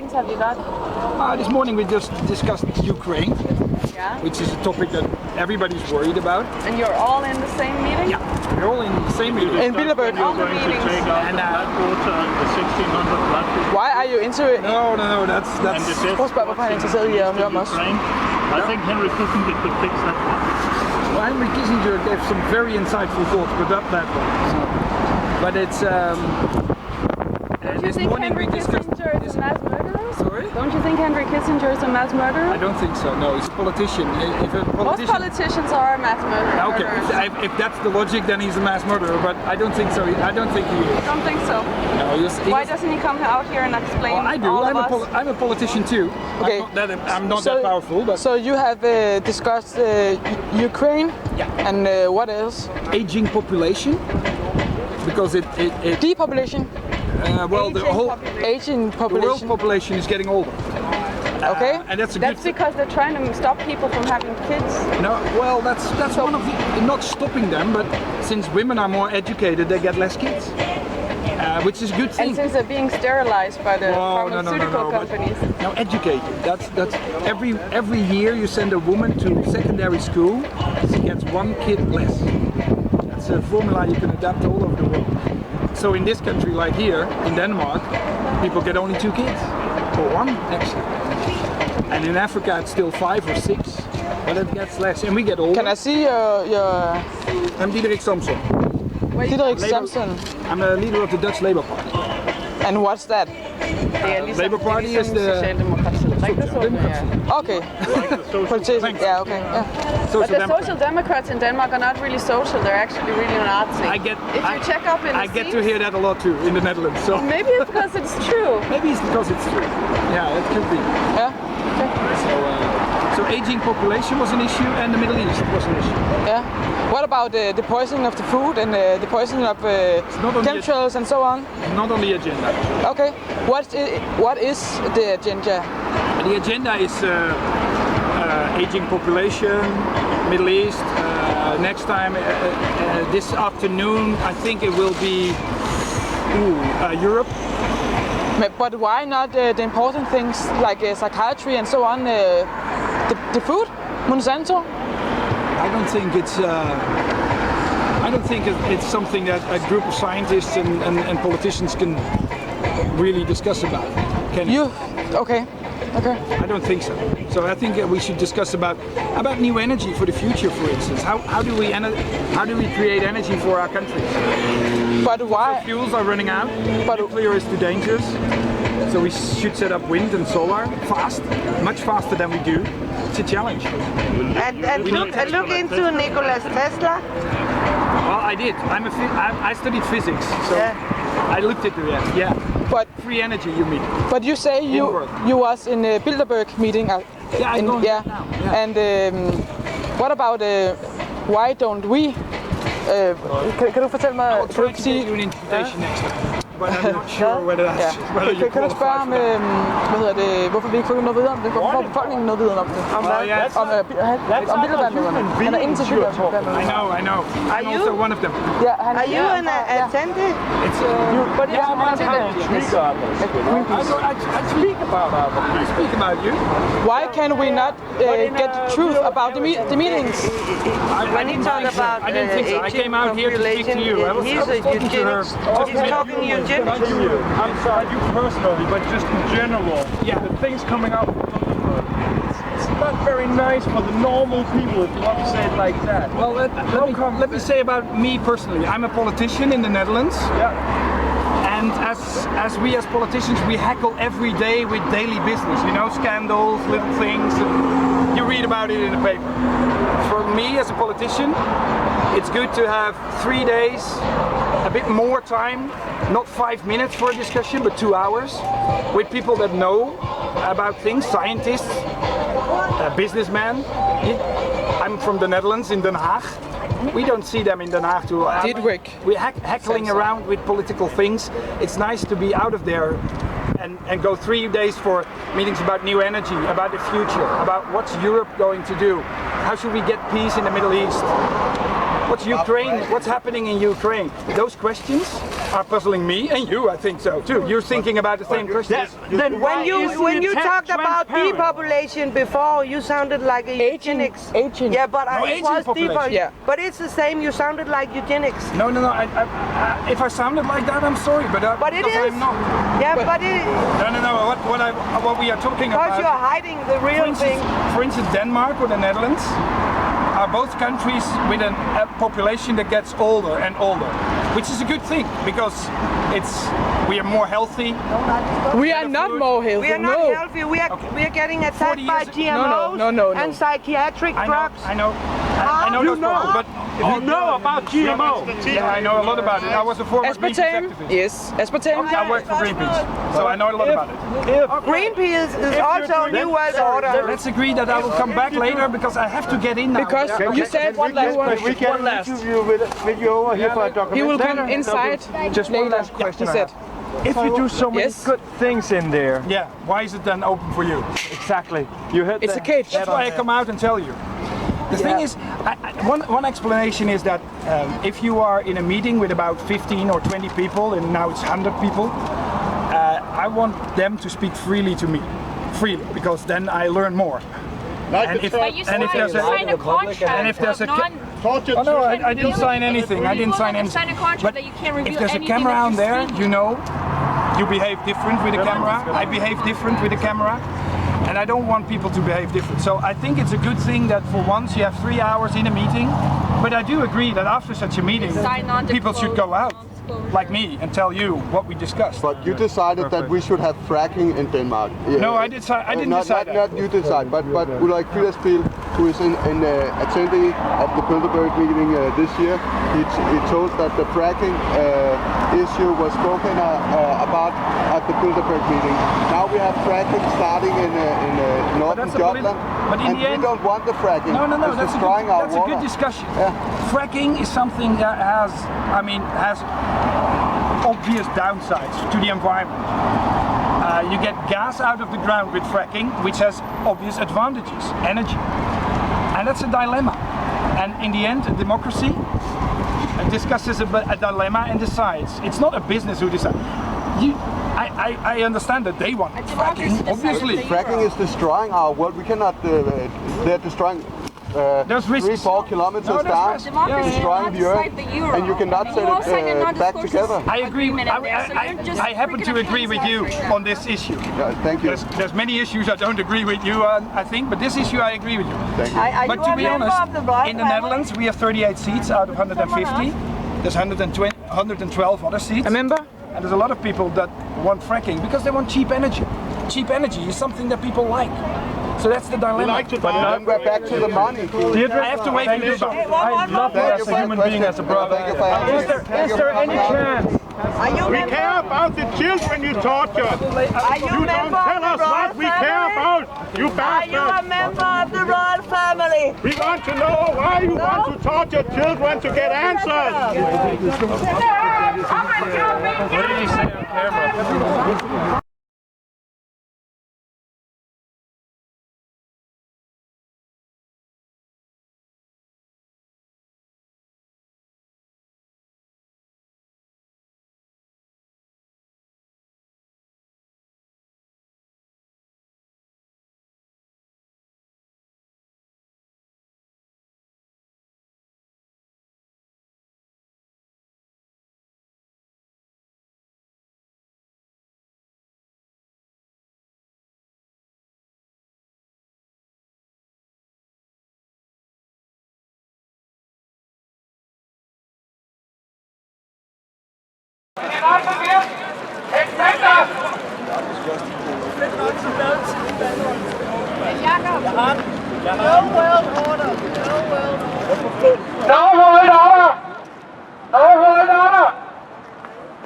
meetings have you got? This morning we just discussed Ukraine, which is a topic that everybody's worried about. And you're all in the same meeting? Yeah, we're all in the same meeting. In Bilderberg. All the meetings. And the 1600 blood group. Why are you into it? No, that's. Prøv at spørge, hvorfor han er interesseret i at høre om os. I think Henry Kissinger could fix that. Well, Henry Kissinger gave some very insightful thoughts, but not that one. So, but it's. Don't you think Henry Kissinger is a mass murderer? Sorry? Don't you think Henry Kissinger is a mass murderer? I don't think so. No, he's a politician. Most politicians are mass murderers. Okay, if that's the logic, then he's a mass murderer. But I don't think so. I don't think he is. I don't think so. No, Why doesn't he come out here and explain? I do. I'm a politician too. Okay. I'm not that powerful. But So you have discussed Ukraine. Yeah. And what else? Aging population, because it Depopulation. well, the whole Aging the population. world population is getting older. Okay. And that's a That's good. because they're trying to stop people from having kids. No, well, that's one of the, not stopping them, but since women are more educated, they get less kids, which is a good thing. And since they're being sterilized by the pharmaceutical companies. No, educated. That's every year you send a woman to secondary school, she gets one kid less. That's a formula you can adapt all over the world. So in this country, like here in Denmark, people get only 2 kids, or 1 actually. And in Africa, it's still 5 or 6, but it gets less, and we get older. Can I see your I'm Diedrick Samson. Diedrick Samson? I'm the leader of the Dutch Labour Party. And what's that? Labour Party is the Okay. Politician. Yeah, okay. Yeah. But the Social Democrats in Denmark are not really social, they're actually really Nazi. If you check up in I get to hear that a lot too in the Netherlands. So maybe it's because it's true. maybe it's because it's true. Yeah, it could be. Yeah. Okay. So aging population was an issue, and the Middle East was an issue. Yeah. What about the poisoning of the food and the poisoning of chemtrails and so on? Not on the agenda. Okay. What is the agenda? The agenda is aging population, Middle East. Next time, this afternoon, I think it will be Europe. But why not the important things like psychiatry and so on? The food, Monsanto. I don't think it's something that a group of scientists and politicians can really discuss about. Can you? Okay. Okay. I don't think so. So I think we should discuss about new energy for the future, for instance. How do we create energy for our countries? But why? So fuels are running out. But nuclear is too dangerous. So we should set up wind and solar fast, much faster than we do. It's a challenge. And look into Nikola Tesla. Well, I did. I studied physics, so I looked into that. Yeah. But free energy, you mean? But you say you was in a Bilderberg meeting. Yeah, I'm going now. Yeah. And what about why don't we? Kan du fortælle mig? I'll try to give you an invitation next time. But I'm not sure whether that's whether you Kan du spørge om, hvorfor vi ikke får noget videre om det? Hvorfor får befolkningen noget videre om det? Om Bilderberg-møderne. Han er ingen til Bilderberg-møderne. I know. I'm also one of them. Are you an attendee? It's But you are one attendee. I speak about you. Why can we not get the truth about the meetings? When he talked about I didn't think so. I came out here to speak to you. I was talking to her. He's talking eugenics. Not you. I'm sorry, you personally, but just in general. Yeah. The things coming out from Bilderberg. It's not very nice for the normal people, if you want to say it like that. Well, let me say about me personally. I'm a politician in the Netherlands. Yeah. And as we as politicians, we heckle every day with daily business. You know, scandals, little things. You read about it in the paper. For me as a politician, it's good to have 3 days, a bit more time, not 5 minutes for a discussion, but 2 hours, with people that know about things, scientists, businessmen. I'm from the Netherlands, in Den Haag. We don't see them in Den Haag too. Diedrick. We're heckling around with political things. It's nice to be out of there and go 3 days for meetings about new energy, about the future, about what's Europe going to do. How should we get peace in the Middle East? What's Ukraine? What's happening in Ukraine? Those questions are puzzling me and you, I think so too. You're thinking about the same questions. Then When you talked about depopulation before, you sounded like a eugenics. Aging. Yeah, but No, it aging was deeper. population. Yeah. But it's the same. You sounded like eugenics. No. If I sounded like that, I'm sorry, but But it because is. I'm not. Yeah, but it. No. What we are talking Because about. you're hiding the real thing. For instance, Denmark or the Netherlands are both countries with a population that gets older and older, which is a good thing because we are more healthy. We are not more healthy. We are not healthy. We are getting attacked by GMOs No. and psychiatric drugs. I know those people, but You know about GMO. yeah, I know a lot about it. I was a former Greenpeace Aspartame. activist. Yes, aspartame. I worked for Greenpeace, so I know a lot about it. Greenpeace is also a new world order. Let's agree that I will come back later because I have to get in now. Because you said one last one. We can interview with you over here for a documentary. He will come inside. Just one later, last question. He said. If you do so many Yes. good things in there, Yeah, why is it then open for you? exactly. You hit It's a cage. That's why I come out and tell you. The thing is, one explanation is that if you are in a meeting with about 15 or 20 people, and now it's 100 people, I want them to speak freely to me, because then I learn more. But you sign a contract. and if there's a non- oh no, I didn't sign anything. I didn't sign anything. Sign a contract But that you can't reveal if there's a anything camera that on you there, speak. you know, you behave different with the camera. I behave different with the camera. And I don't want people to behave different. So I think it's a good thing that for once you have 3 hours in a meeting. But I do agree that after such a meeting, people should go out, like me, and tell you what we discussed. But you decided that we should have fracking in Denmark. No, I didn't decide that. Not you decide, but Ulrik Fidderspiel, who is an attendee of the Bilderberg meeting this year, he told that the fracking issue was spoken about at the Bilderberg meeting. Now we have fracking starting in northern Jutland, but in and the we end, don't want the fracking. No, It's that's destroying our a water. good discussion. Yeah. Fracking is something that has obvious downsides to the environment. You get gas out of the ground with fracking, which has obvious advantages, energy. And that's a dilemma. And in the end, a democracy discusses a dilemma and decides. It's not a business who decides. I understand that they want fracking, obviously. Fracking is destroying our world. We cannot. They're destroying. There's risks. 3-4 kilometers down, destroying the earth, and you cannot set it back together. I agree. I happen to agree with you on this issue. Thank you. There's many issues I don't agree with you on, I think, but this issue I agree with you. Thank you. But to be honest, in the Netherlands we have 38 seats out of 150. There's 112 other seats. Remember? And there's a lot of people that want fracking because they want cheap energy. Cheap energy is something that people like. So that's the dilemma. But then we're back to the money. I have to wait for you. I love you as a human being, as a brother. Is there any chance? We care about the children you torture. You don't tell us what we care about, you bastard. Are you a member of the royal family? We want to know why you want to torture children to get answers. What did you say on camera?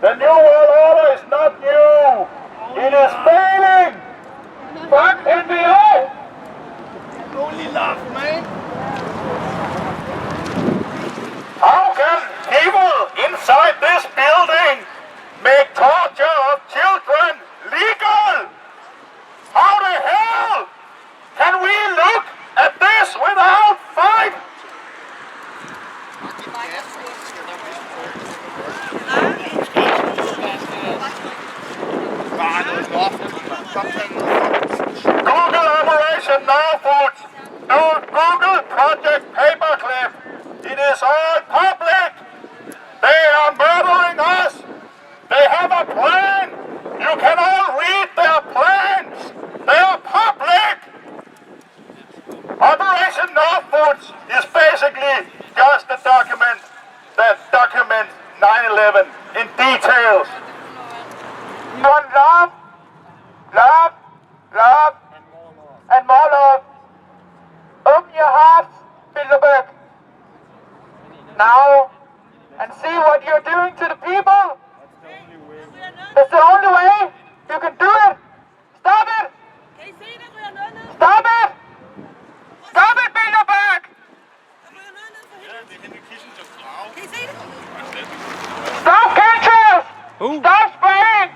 The new world order is not new. It is failing. Fuck NBO. Only laugh, man. How can people inside this building make torture of children legal? How the hell can we look at this without fight? 9/11 in details. You want love, love, love, and more love. Open your hearts, Bilderberg. Now, and see what you're doing to the people. That's the only way you can do it. Stop it! Stop it! Stop it, Bilderberg! Stop chemtrails! Stop spraying!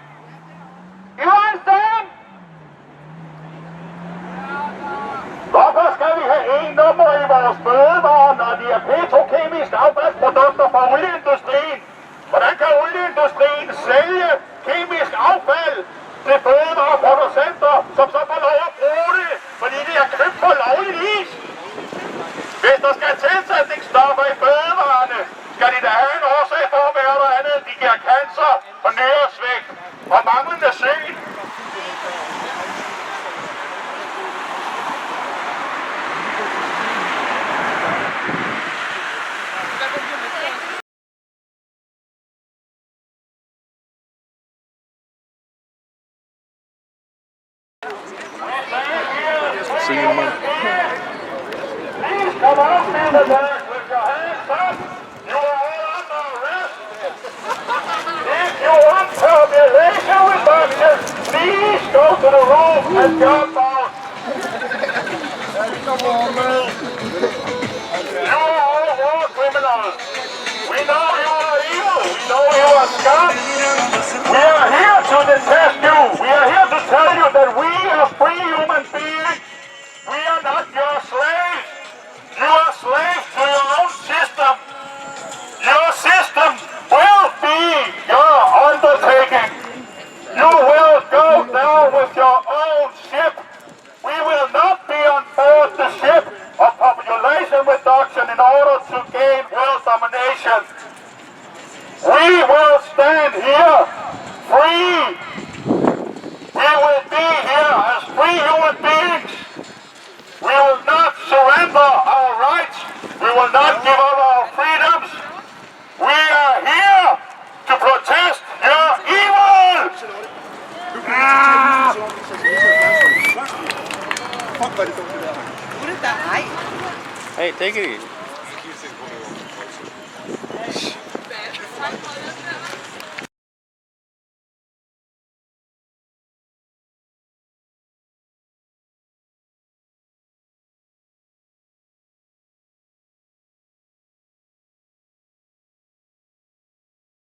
You understand? Hvorfor skal vi have en nummer i vores fødevarer, når de er petrokemisk affaldsprodukter fra olieindustrien? Hvordan kan olieindustrien sælge kemisk affald til fødevareproducenter, som så får lov at bruge det, fordi de er købt på lovlig vis? Hvis der skal tilsætningsstoffer i fødevarerne, skal de da have en årsag for at være der andet, de giver cancer og nyresvægt og manglende syn. Please come on, Bilderberg, with your hands up. You are all under arrest. If you want population reduction, please go to the room and jump out. You are all war criminals. We know you are evil. We know you are scum. We are here to detest you. We are here to tell you that we are free human beings. We are not your slaves. You are slaves to your own system. Your system will be your undertaking. You will go down with your own ship. We will not be on board the ship of population reduction in order to gain world domination. We will stand here free. We will be here as free human beings. We will not surrender our rights. We will not give up our freedoms. We are here to protest your evil. Hey, take it easy.